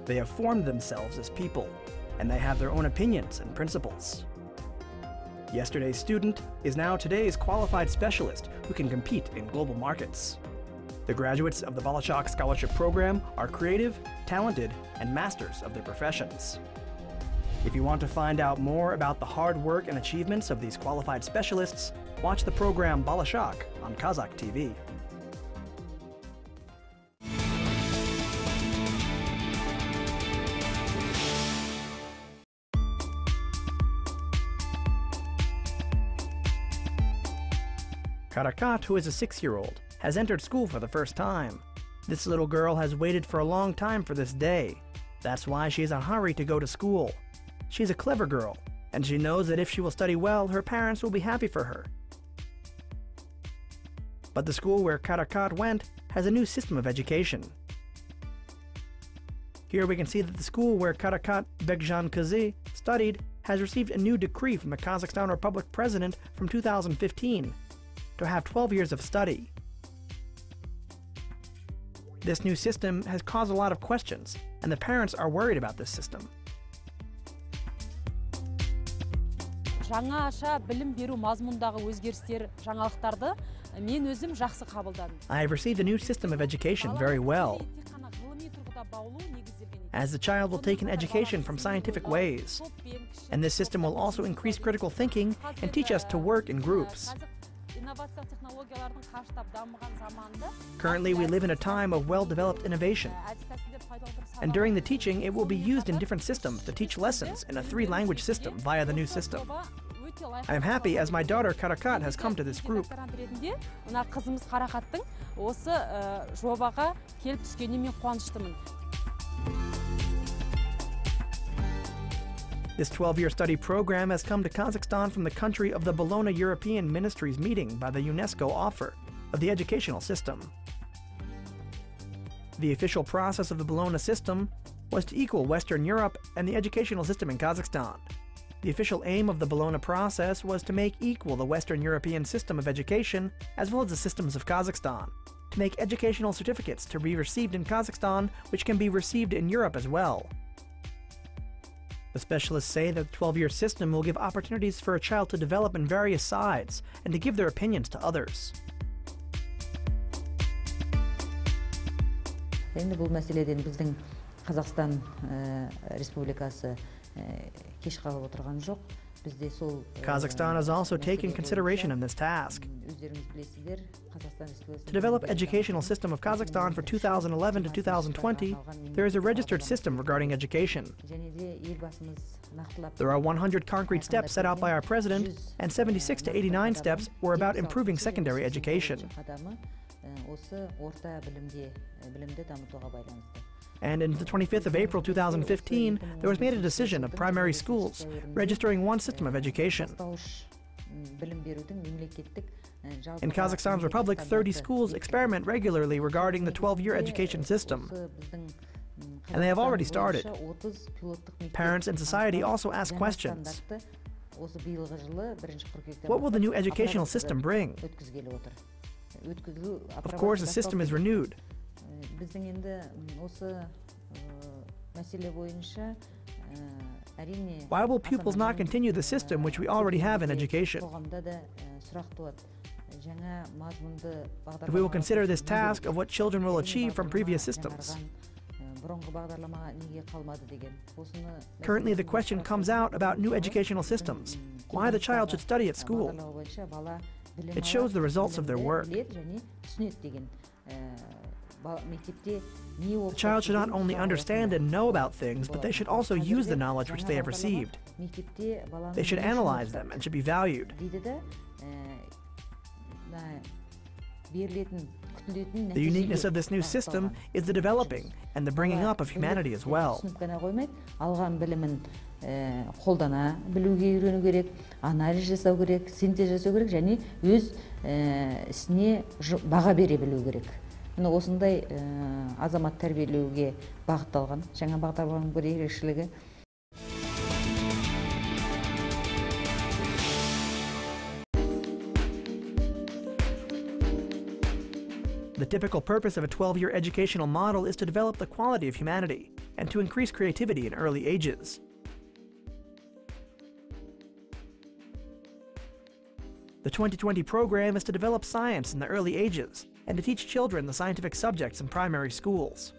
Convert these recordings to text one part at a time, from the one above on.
They have formed themselves as people, and they have their own opinions and principles. Yesterday's student is now today's qualified specialist who can compete in global markets. The graduates of the Bolashak Scholarship Program are creative, talented, and masters of their professions. If you want to find out more about the hard work and achievements of these qualified specialists, watch the program Bolashak on Kazakh TV. Karakat, who is a 6-year-old, has entered school for the first time. This little girl has waited for a long time for this day. That's why she is in a hurry to go to school. She's a clever girl, and she knows that if she will study well, her parents will be happy for her. But the school where Karakat went has a new system of education. Here we can see that the school where Karakat Bekjan Kazi studied has received a new decree from the Kazakhstan Republic President from 2015 to have 12 years of study. This new system has caused a lot of questions, and the parents are worried about this system. Жаңаша білім беру мазмұндағы өзгерістер, жаңалықтарды мен өзім жақсы қабылдадым. I have received a new system of education very well, as the child will take an education from scientific ways, and this system will also increase critical thinking and teach us to work in groups. Currently, we live in a time of well-developed innovation, and during the teaching, it will be used in different systems to teach lessons in a 3-language system via the new system. I am happy as my daughter Karakat has come to this group. This 12-year study program has come to Kazakhstan from the country of the Bologna European Ministries meeting by the UNESCO offer of the educational system. The official process of the Bologna system was to equal Western Europe and the educational system in Kazakhstan. The official aim of the Bologna process was to make equal the Western European system of education as well as the systems of Kazakhstan, to make educational certificates to be received in Kazakhstan which can be received in Europe as well. The specialists say that the 12-year system will give opportunities for a child to develop in various sides and to give their opinions to others. Енді бұл мәселеден біздің Қазақстан Республикасы кеш қалып отырған жоқ. Kazakhstan is also taking consideration in this task. To develop educational system of Kazakhstan for 2011 to 2020, there is a registered system regarding education. There are 100 concrete steps set out by our president, and 76 to 89 steps were about improving secondary education. And on the 25th of April 2015, there was made a decision of primary schools registering one system of education. In Kazakhstan's Republic, 30 schools experiment regularly regarding the 12-year education system, and they have already started. Parents and society also ask questions. What will the new educational system bring? Of course, the system is renewed. Why will pupils not continue the system which we already have in education? If we will consider this task of what children will achieve from previous systems. Currently, the question comes out about new educational systems, why the child should study at school. It shows the results of their work. The child should not only understand and know about things, but they should also use the knowledge which they have received. They should analyze them and should be valued. The uniqueness of this new system is the developing and the bringing up of humanity as well. Қолдана білуге үйрену керек, анализ жасау керек, синтез жасау керек, және өз ісіне баға бере білу керек. Осындай азамат тәрбиелеуге бағытталған жаңа бағдарламаның бір ерекшелігі. The typical purpose of a 12-year educational model is to develop the quality of humanity. and to increase creativity in early ages. The 2020 program is to develop science in the early ages and to teach children the scientific subjects in primary schools.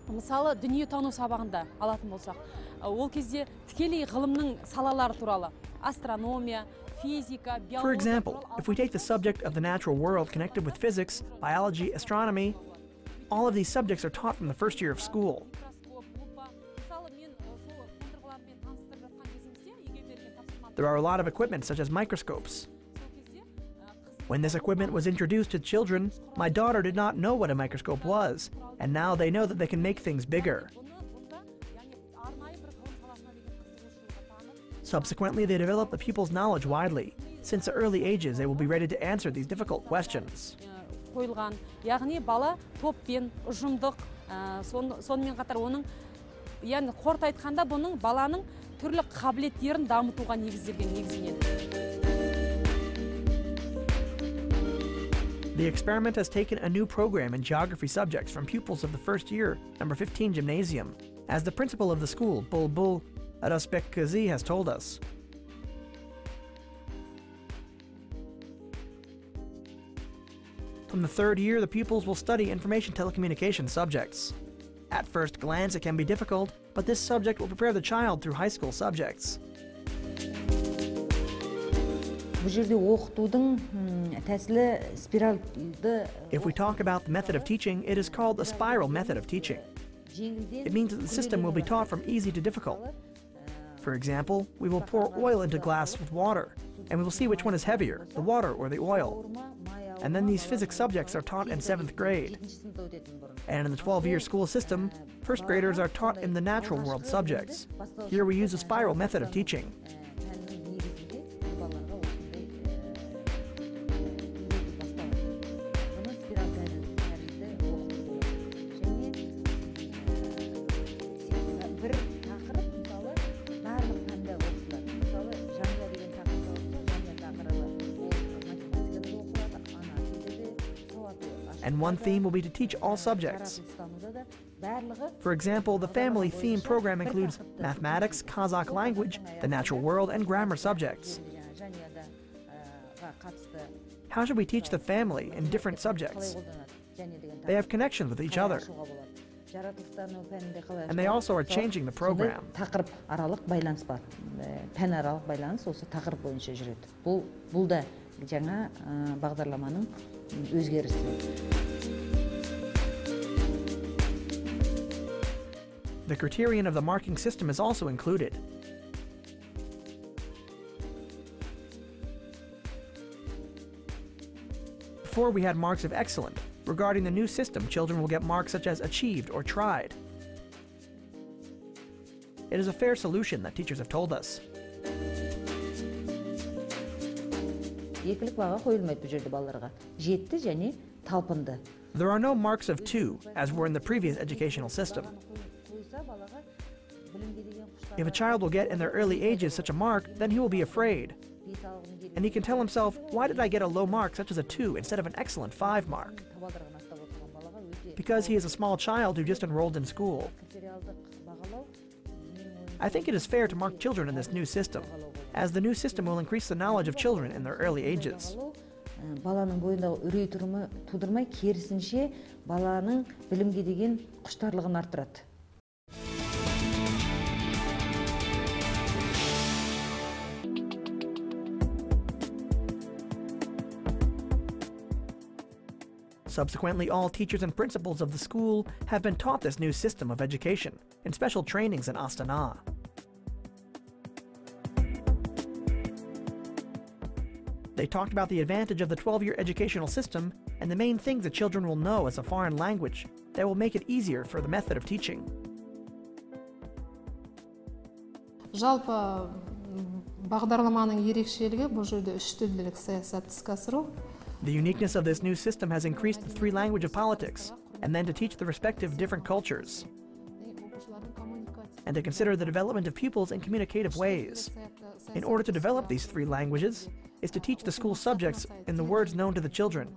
Мысалы, дүниетану сабағында алатын болсақ, ол кезде тікелей ғылымның салалары туралы, астрономия, физика, биология. For example, if we take the subject of the natural world connected with physics, biology, astronomy, all of these subjects are taught from the first year of school. There are a lot of equipment such as microscopes. When this equipment was introduced to children, my daughter did not know what a microscope was, and now they know that they can make things bigger. Subsequently, they develop the pupils' knowledge widely. Since the early ages, they will be ready to answer these difficult questions. Қойылған, яғни бала топпен, ұжымдық, сонымен қатар оның, яғни қорыта айтқанда бұның баланың түрлі қабілеттерін дамытуға негізделген негізінен. The experiment has taken a new program in geography subjects from pupils of the first year, number 15 gymnasium, as the principal of the school, Bulbul Arasbekkazi, has told us. From the third year, the pupils will study information telecommunication subjects. At first glance, it can be difficult, but this subject will prepare the child through high school subjects. If we talk about the method of teaching, it is called the spiral method of teaching. It means that the system will be taught from easy to difficult. For example, we will pour oil into glass with water, and we will see which one is heavier, the water or the oil. And then these physics subjects are taught in 7th grade. And in the 12-year school system, first graders are taught in the natural world subjects. Here we use a spiral method of teaching. And one theme will be to teach all subjects. For example, the family theme program includes mathematics, Kazakh language, the natural world, and grammar subjects. How should we teach the family in different subjects? They have connections with each other. And they also are changing the program. The criterion of the marking system is also included. Before we had marks of excellent. Regarding the new system, children will get marks such as achieved or tried. It is a fair solution that teachers have told us. There are no marks of 2, as were in the previous educational system. If a child will get in their early ages such a mark, then he will be afraid. And he can tell himself, why did I get a low mark such as a 2 instead of an excellent 5 mark? Because he is a small child who just enrolled in school. I think it is fair to mark children in this new system, as the new system will increase the knowledge of children in their early ages. Баланың бойындағы үрей тудырмай, керісінше баланың білімге деген құштарлығын арттырады. Subsequently, all teachers and principals of the school have been taught this new system of education in special trainings in Astana. They talked about the advantage of the 12-year educational system and the main things that children will know as a foreign language that will make it easier for the method of teaching. Жалпы бағдарламаның ерекшелігі бұл жерде үш тілділік саясат іске асыру. The uniqueness of this new system has increased the 3 language of politics, and then to teach the respective different cultures, and to consider the development of pupils in communicative ways. In order to develop these 3 languages, is to teach the school subjects in the words known to the children.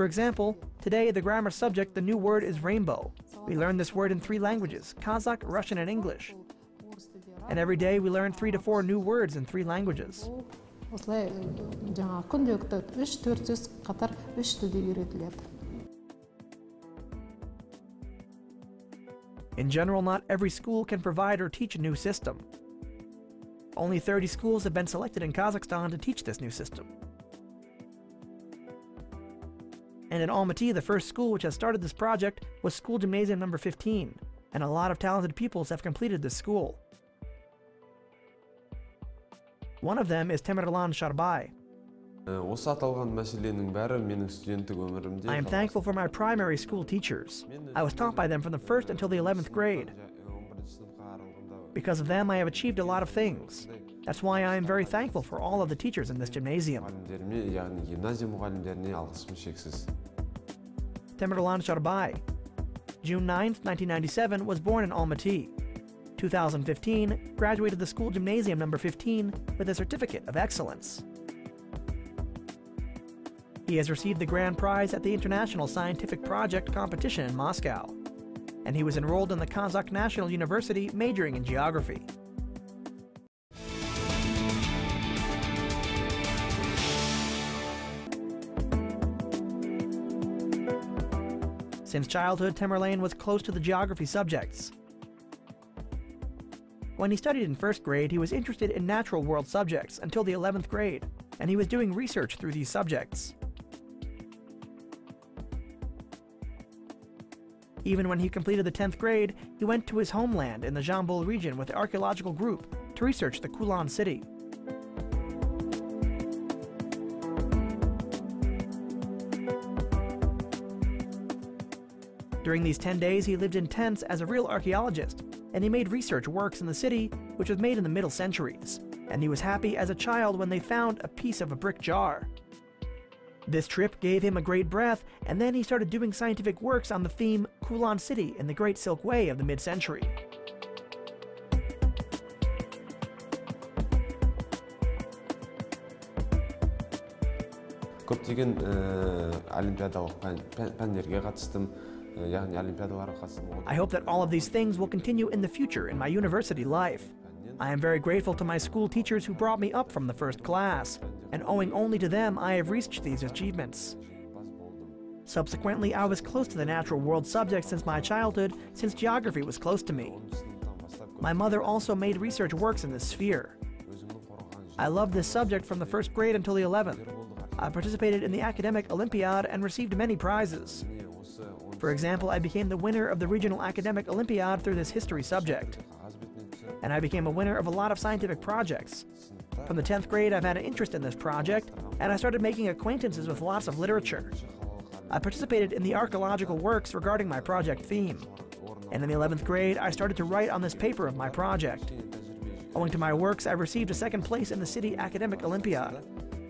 For example, today the grammar subject, the new word is rainbow. We learn this word in 3 languages, Kazakh, Russian, and English. And every day we learn 3 to 4 new words in 3 languages. Осылай жаңағы күнделікті 3-4 сөз қатар 3 тілде үйретіледі. In general, not every school can provide or teach a new system. Only 30 schools have been selected in Kazakhstan to teach this new system. And in Almaty, the first school which has started this project was School Gymnasium number 15, and a lot of talented pupils have completed this school. One of them is Tamerlan Sharbay. I am thankful for my primary school teachers. I was taught by them from the 1st until the 11th grade. Because of them, I have achieved a lot of things. That's why I am very thankful for all of the teachers in this gymnasium. Tamerlan Sharbay, June 9, 1997, was born in Almaty. 2015, graduated the school gymnasium number 15 with a certificate of excellence. He has received the grand prize at the International Scientific Project competition in Moscow, and he was enrolled in the Kazakh National University majoring in geography. Since childhood, Tamerlan was close to the geography subjects. When he studied in 1st grade, he was interested in natural world subjects until the 11th grade, and he was doing research through these subjects. Even when he completed the 10th grade, he went to his homeland in the Jambul region with the archaeological group to research the Kulan city. During these 10 days, he lived in tents as a real archaeologist, and he made research works in the city which was made in the Middle Centuries, and he was happy as a child when they found a piece of a brick jar. This trip gave him a great breath, and then he started doing scientific works on the theme Kulan City in the Great Silk Way of the mid-century. көптеген олимпиадалық пәндерге қатыстым. I hope that all of these things will continue in the future in my university life. I am very grateful to my school teachers who brought me up from the 1st class, and owing only to them, I have reached these achievements. Subsequently, I was close to the natural world subject since my childhood, since geography was close to me. My mother also made research works in this sphere. I loved this subject from the 1st grade until the 11th. I participated in the academic Olympiad and received many prizes. For example, I became the winner of the Regional Academic Olympiad through this history subject. And I became a winner of a lot of scientific projects. From the 10th grade, I've had an interest in this project, and I started making acquaintances with lots of literature. I participated in the archaeological works regarding my project theme. And in the 11th grade, I started to write on this paper of my project. Owing to my works, I received a 2nd place in the City Academic Olympiad.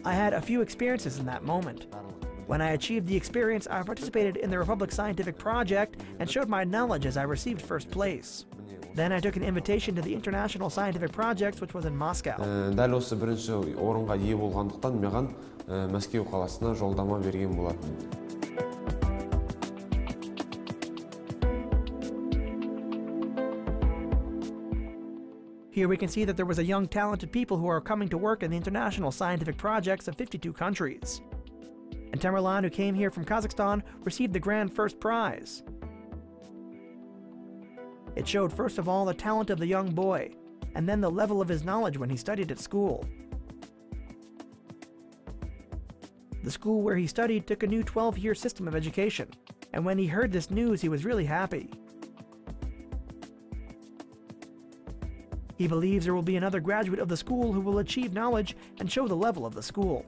I had a few experiences in that moment. When I achieved the experience, I participated in the Republic Scientific Project and showed my knowledge as I received 1st place. Then I took an invitation to the International Scientific Project, which was in Moscow. Дәл осы бірінші орынға ие болғандықтан маған Мәскеу қаласына жолдама берген болатын. Here we can see that there was a young talented people who are coming to work in the international scientific projects of 52 countries. And Tamerlan, who came here from Kazakhstan, received the grand 1st prize. It showed first of all the talent of the young boy, and then the level of his knowledge when he studied at school. The school where he studied took a new 12-year system of education, and when he heard this news, he was really happy. He believes there will be another graduate of the school who will achieve knowledge and show the level of the school.